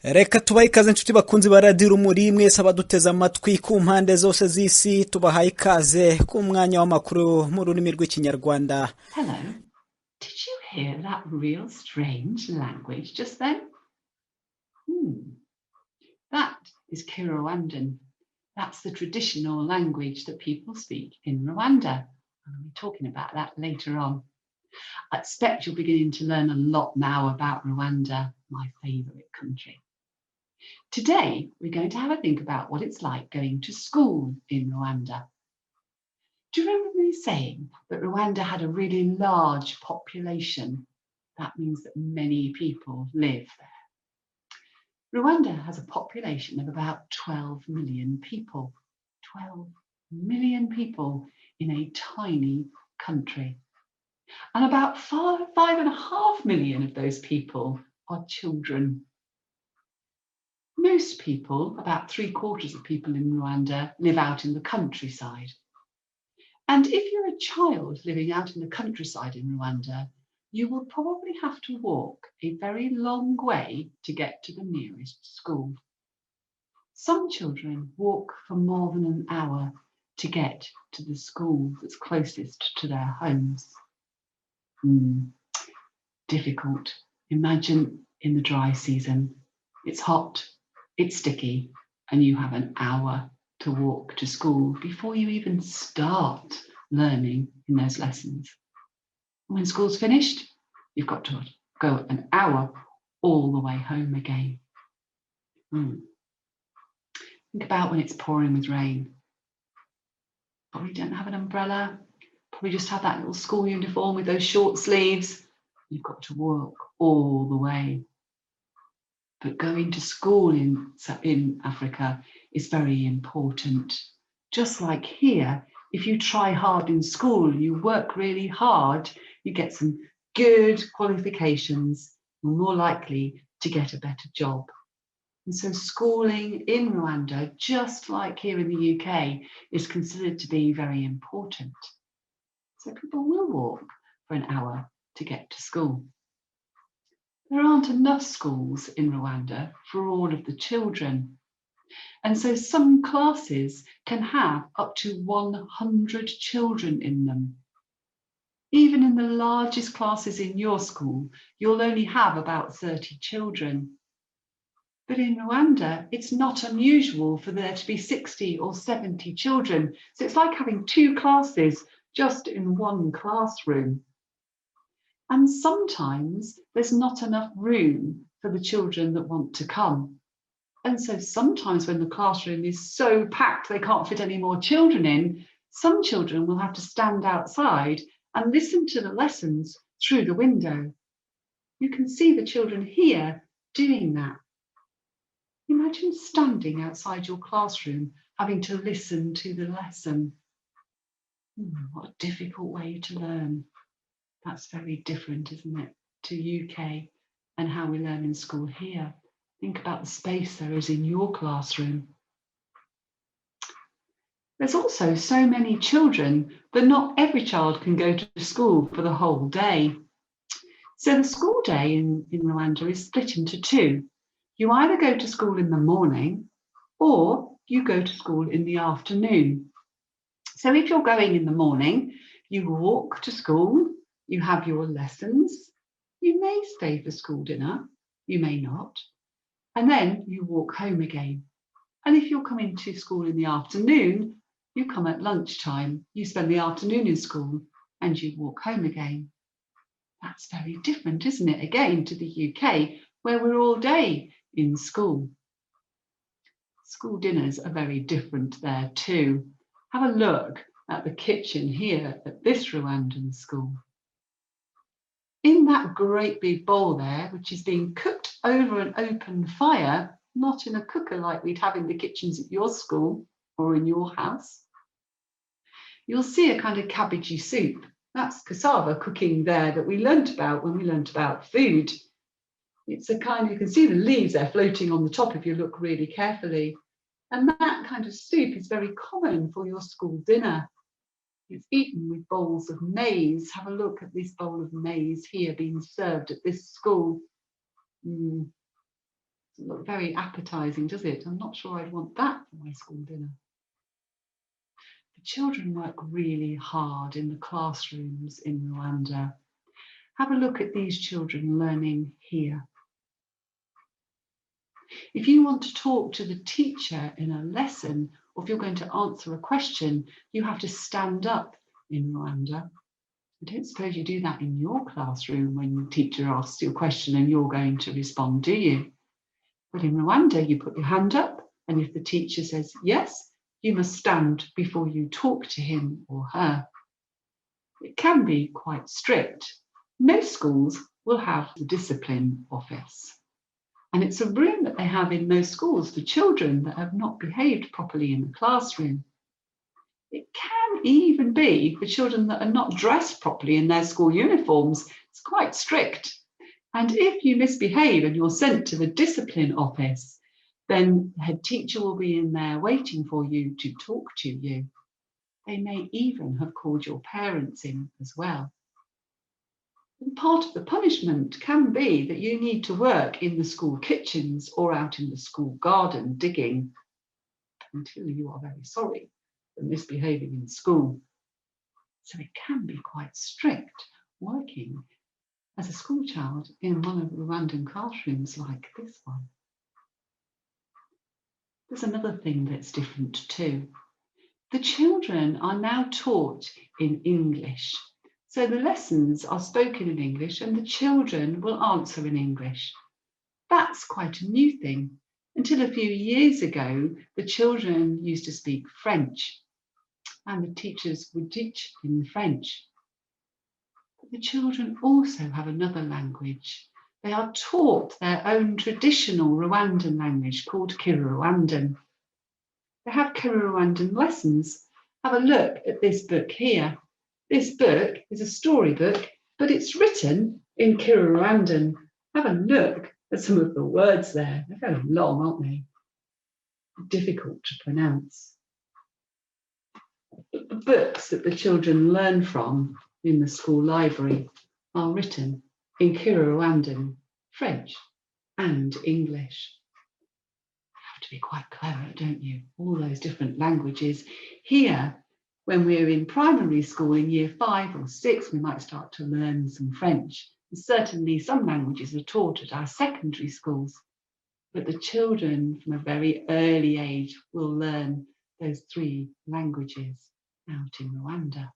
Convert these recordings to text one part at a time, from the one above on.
Reka tubahe ikaze inshuti bakunzi ba radiyo urumuri mwese abaduteze amatwi ku mpande zose z'isi tubahaye ikaze ku mwanya w'amakuru mu rurimi rw'ikinyarwanda. Hello, did you hear that real strange language just then? That is Kinyarwanda. That's the traditional language that people speak in Rwanda. And I'll be talking about that later on. I expect you're beginning to learn a lot now about Rwanda, my favourite country. Today, we're going to have a think about what it's like going to school in Rwanda. Do you remember me saying that Rwanda had a really large population? That means that many people live there. Rwanda has a population of about 12 million people. 12 million people in a tiny country. And about 5.5 million of those people are children. Most people, about 3/4 of people in Rwanda, live out in the countryside. And if you're a child living out in the countryside in Rwanda, you will probably have to walk a very long way to get to the nearest school. Some children walk for more than an hour to get to the school that's closest to their homes. Difficult. Imagine in the dry season, it's hot, it's sticky, and you have an hour to walk to school before you even start learning in those lessons. When school's finished, you've got to go an hour all the way home again. Think about when it's pouring with rain. Probably don't have an umbrella, probably just have that little school uniform with those short sleeves. You've got to walk all the way. But going to school in Africa is very important. Just like here, if you try hard in school, you work really hard, you get some good qualifications, you're more likely to get a better job. And so schooling in Rwanda, just like here in the UK, is considered to be very important. So people will walk for an hour to get to school. There aren't enough schools in Rwanda for all of the children. And so some classes can have up to 100 children in them. Even in the largest classes in your school, you'll only have about 30 children. But in Rwanda, it's not unusual for there to be 60 or 70 children. So it's like having 2 classes just in one classroom. And sometimes there's not enough room for the children that want to come. And so sometimes when the classroom is so packed they can't fit any more children in, some children will have to stand outside and listen to the lessons through the window. You can see the children here doing that. Imagine standing outside your classroom having to listen to the lesson. What a difficult way to learn. That's very different, isn't it, to UK and how we learn in school here. Think about the space there is in your classroom. There's also so many children that not every child can go to school for the whole day. So the school day in Rwanda is split into 2. You either go to school in the morning or you go to school in the afternoon. So if you're going in the morning, you walk to school, you have your lessons, you may stay for school dinner, you may not, and then you walk home again. And if you're coming to school in the afternoon, you come at lunchtime, you spend the afternoon in school and you walk home again. That's very different, isn't it, again, to the UK, where we're all day in school. School dinners are very different there too. Have a look at the kitchen here at this Rwandan school. In that great big bowl there, which is being cooked over an open fire, not in a cooker like we'd have in the kitchens at your school or in your house, you'll see a kind of cabbagey soup. That's cassava cooking there that we learnt about when we learnt about food. It's a kind, you can see the leaves there floating on the top if you look really carefully. And that kind of soup is very common for your school dinner. It's eaten with bowls of maize. Have a look at this bowl of maize here being served at this school. Doesn't look very appetizing, does it? I'm not sure I'd want that for my school dinner. The children work really hard in the classrooms in Rwanda. Have a look at these children learning here. If you want to talk to the teacher in a lesson, or if you're going to answer a question, you have to stand up in Rwanda. I don't suppose you do that in your classroom when the teacher asks you a question and you're going to respond, do you? But in Rwanda, you put your hand up, and if the teacher says yes, you must stand before you talk to him or her. It can be quite strict. Most schools will have the discipline office. And it's a room that they have in most schools for children that have not behaved properly in the classroom. It can even be for children that are not dressed properly in their school uniforms. It's quite strict. And if you misbehave and you're sent to the discipline office, then the head teacher will be in there waiting for you to talk to you. They may even have called your parents in as well. And part of the punishment can be that you need to work in the school kitchens or out in the school garden digging until you are very sorry for misbehaving in school. So it can be quite strict working as a school child in one of the Rwandan classrooms like this one. There's another thing that's different too. The children are now taught in English. So the lessons are spoken in English and the children will answer in English. That's quite a new thing. Until a few years ago, the children used to speak French and the teachers would teach in French. But the children also have another language. They are taught their own traditional Rwandan language called Kinyarwanda. They have Kinyarwanda lessons. Have a look at this book here. This book is a storybook, but it's written in Kinyarwanda. Have a look at some of the words there. They're very long, aren't they? Difficult to pronounce. But the books that the children learn from in the school library are written in Kinyarwanda, French and English. You have to be quite clever, don't you? All those different languages. Here, when we're in primary school in year 5 or 6, we might start to learn some French. And certainly some languages are taught at our secondary schools, but the children from a very early age will learn those 3 languages out in Rwanda.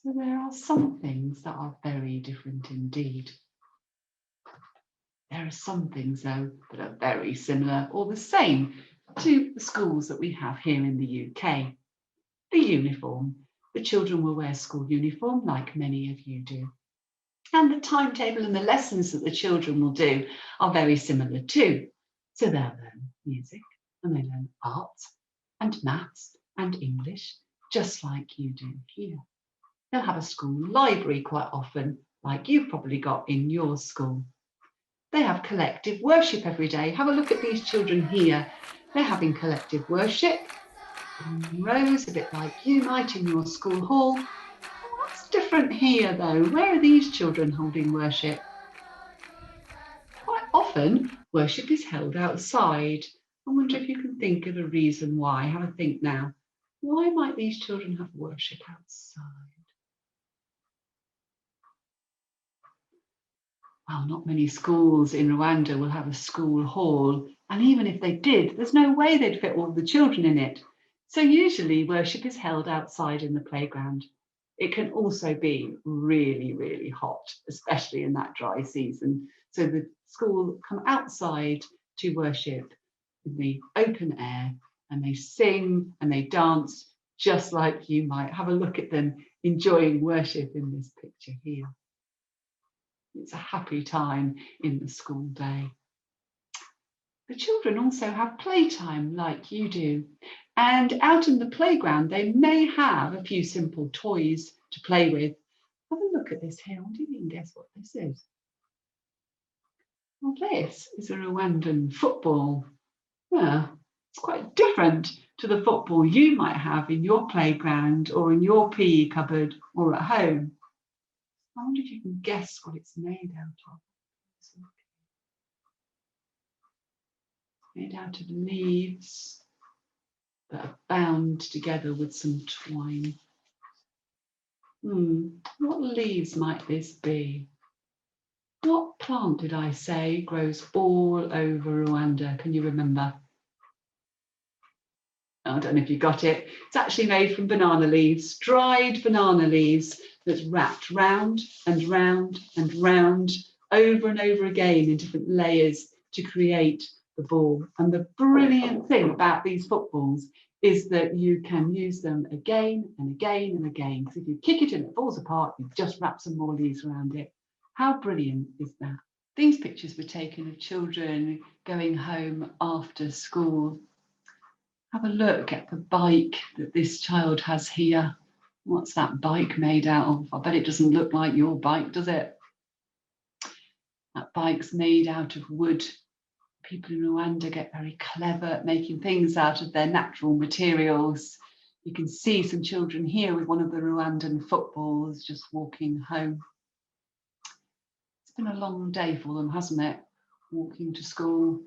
So there are some things that are very different indeed. There are some things, though, that are very similar or the same to the schools that we have here in the UK. The uniform. The children will wear school uniform like many of you do. And the timetable and the lessons that the children will do are very similar too. So they'll learn music and they learn art and maths and English, just like you do here. They'll have a school library quite often, like you've probably got in your school. They have collective worship every day. Have a look at these children here. They're having collective worship in rows, a bit like you might in your school hall. What's different here though? Where are these children holding worship? Quite often, worship is held outside. I wonder if you can think of a reason why. Have a think now. Why might these children have worship outside? Well, not many schools in Rwanda will have a school hall. And even if they did, there's no way they'd fit all the children in it. So usually worship is held outside in the playground. It can also be really, really hot, especially in that dry season. So the school come outside to worship in the open air and they sing and they dance just like you might. Have a look at them enjoying worship in this picture here. It's a happy time in the school day. The children also have playtime like you do. And out in the playground, they may have a few simple toys to play with. Have a look at this here. I wonder if you can guess what this is. Well, this is a Rwandan football. Yeah, it's quite different to the football you might have in your playground or in your PE cupboard or at home. I wonder if you can guess what it's made out of. made out of leaves that are bound together with some twine. What leaves might this be? What plant did I say grows all over Rwanda? Can you remember? I don't know if you got it. It's actually made from banana leaves, dried banana leaves that's wrapped round and round and round over and over again in different layers to create the ball. And the brilliant thing about these footballs is that you can use them again and again and again. So if you kick it and it falls apart, you just wrap some more leaves around it. How brilliant is that? These pictures were taken of children going home after school. Have a look at the bike that this child has here. What's that bike made out of? I bet it doesn't look like your bike, does it? That bike's made out of wood. People in Rwanda get very clever at making things out of their natural materials. You can see some children here with one of the Rwandan footballs just walking home. It's been a long day for them, hasn't it? Walking to school,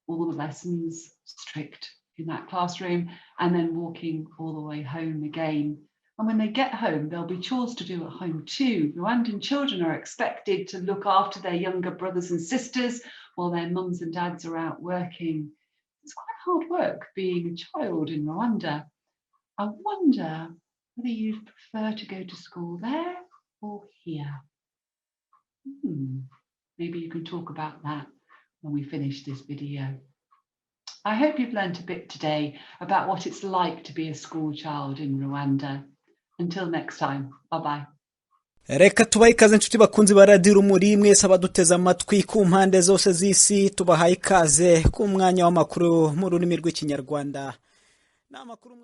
all the lessons, strict in that classroom, and then walking all the way home again. And when they get home, there'll be chores to do at home too. Rwandan children are expected to look after their younger brothers and sisters while their mums and dads are out working. It's quite hard work being a child in Rwanda. I wonder whether you'd prefer to go to school there or here. Maybe you can talk about that when we finish this video. I hope you've learned a bit today about what it's like to be a school child in Rwanda. Until next time, bye-bye. reka tubahe ikaze inshuti bakunzi ba radiyo urumuri mwese abaduteze amatwi ku mpande zose z'isi tubahaye ikaze ku mwanya w'amakuru mu rurimi rw'ikinyarwanda. Ni amakuru